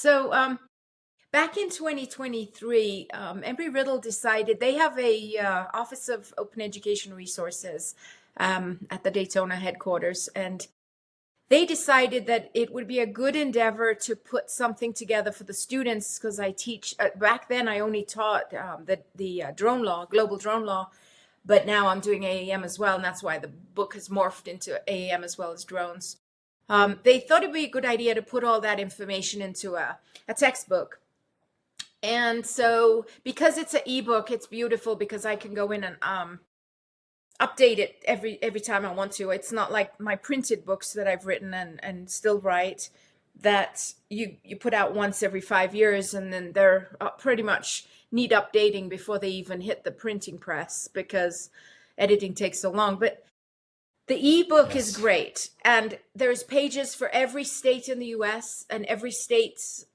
So back in 2023, Embry-Riddle decided they have a Office of Open Education Resources at the Daytona headquarters, and they decided that it would be a good endeavor to put something together for the students because I teach. Back then, I only taught the drone law, global drone law, but now I'm doing AAM as well, and that's why the book has morphed into AAM as well as drones. They thought it'd be a good idea to put all that information into a textbook. And so because it's an ebook, it's beautiful because I can go in and update it every time I want to. It's not like my printed books that I've written and still write that you put out once every 5 years and then they're pretty much need updating before they even hit the printing press because editing takes so long. But the ebook is great, and there's pages for every state in the US and every state's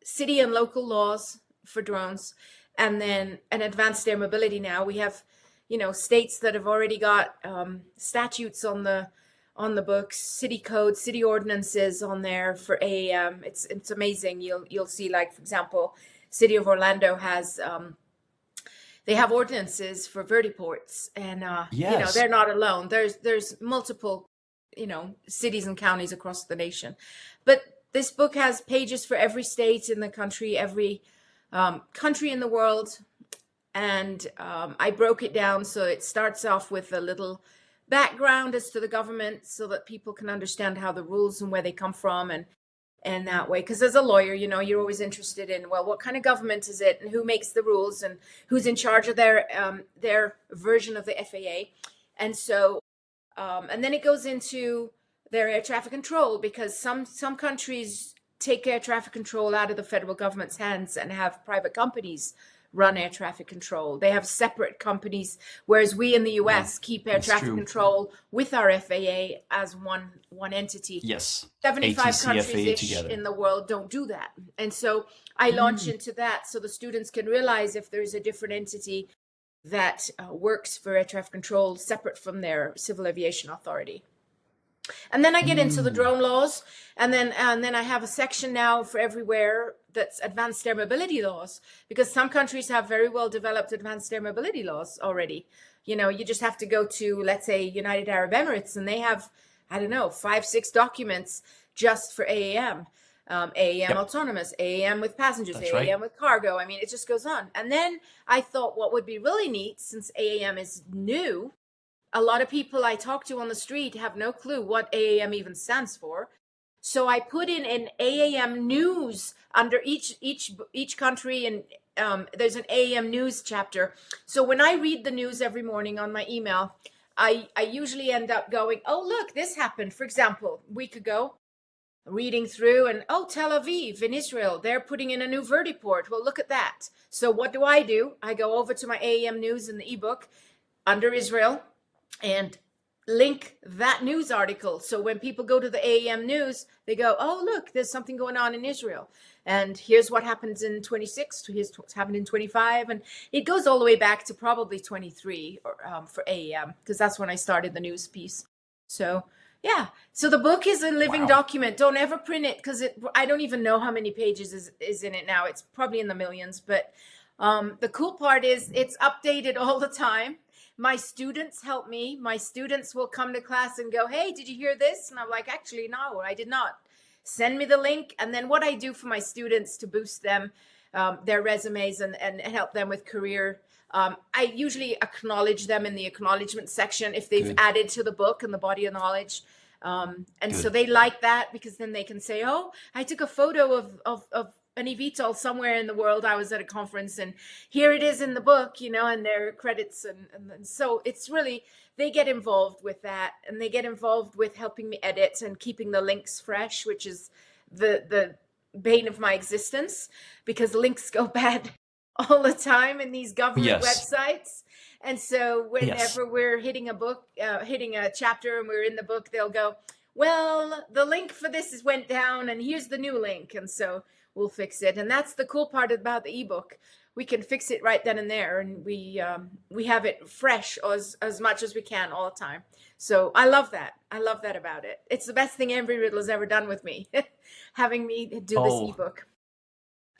city and local laws for drones, and then an advanced air mobility. Now we have, states that have already got statutes on the books, city codes, city ordinances on there for AAM. It's amazing. You'll see, like, for example, City of Orlando has they have ordinances for vertiports, and they're not alone. There's multiple cities and counties across the nation, but this book has pages for every state in the country, every country in the world. And I broke it down so it starts off with a little background as to the government so that people can understand how the rules and where they come from, and that way. Because as a lawyer, you're always interested in, well, what kind of government is it and who makes the rules and who's in charge of their version of the FAA. And so, and then it goes into their air traffic control, because some countries take air traffic control out of the federal government's hands and have private companies run air traffic control. They have separate companies, whereas we in the US keep air traffic control with our FAA as one entity. Yes. 75 countries in the world don't do that. And so I launch into that so the students can realize if there's a different entity that works for air traffic control separate from their civil aviation authority. And then I get into the drone laws, and then I have a section now for everywhere that's advanced air mobility laws, because some countries have very well developed advanced air mobility laws already. You just have to go to, let's say, United Arab Emirates, and they have, 5-6 documents just for AAM. AAM autonomous, AAM with passengers, That's AAM right. with cargo. I mean, it just goes on. And then I thought what would be really neat, since AAM is new, a lot of people I talk to on the street have no clue what AAM even stands for. So I put in an AAM news under each country, and there's an AAM news chapter. So when I read the news every morning on my email, I usually end up going, oh, look, this happened. For example, a week ago, reading through, and Tel Aviv in Israel, they're putting in a new vertiport. Well, look at that. So what do? I go over to my AAM news in the ebook under Israel and link that news article. So when people go to the AAM news, they go, oh, look, there's something going on in Israel. And here's what happens in 26, here's what's happened in 25. And it goes all the way back to probably 23 for AAM, because that's when I started the news piece. So, yeah. So the book is a living document. Don't ever print it, because I don't even know how many pages is in it now. It's probably in the millions. But the cool part is it's updated all the time. My students help me. My students will come to class and go, hey, did you hear this? And I'm like, actually, no, I did not. Send me the link. And then what I do for my students to boost them, their resumes and help them with career, I usually acknowledge them in the acknowledgement section if they've added to the book and the body of knowledge. So they like that, because then they can say, oh, I took a photo of an eVTOL somewhere in the world. I was at a conference and here it is in the book, and their credits. And so it's really, they get involved with that, and they get involved with helping me edit and keeping the links fresh, which is the bane of my existence, because links go bad all the time in these government websites. And so whenever we're hitting a book, hitting a chapter and we're in the book, they'll go, well, the link for this went down and here's the new link. And so we'll fix it. And that's the cool part about the ebook, we can fix it right then and there, and we have it fresh as much as we can all the time. So I love that. I love that about it. It's the best thing Embry Riddle has ever done with me, having me do this Oh, ebook.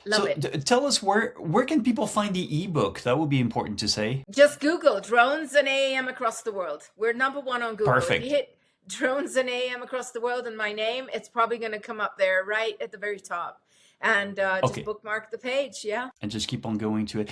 Love so it. tell us where can people find the ebook? That would be important to say. Just Google drones and AAM across the world. We're number one on Google. If you Perfect. hit drones and AAM across the world and my name, it's probably going to come up there right at the very top. And just Okay, bookmark the page. Yeah. and just keep on going to it.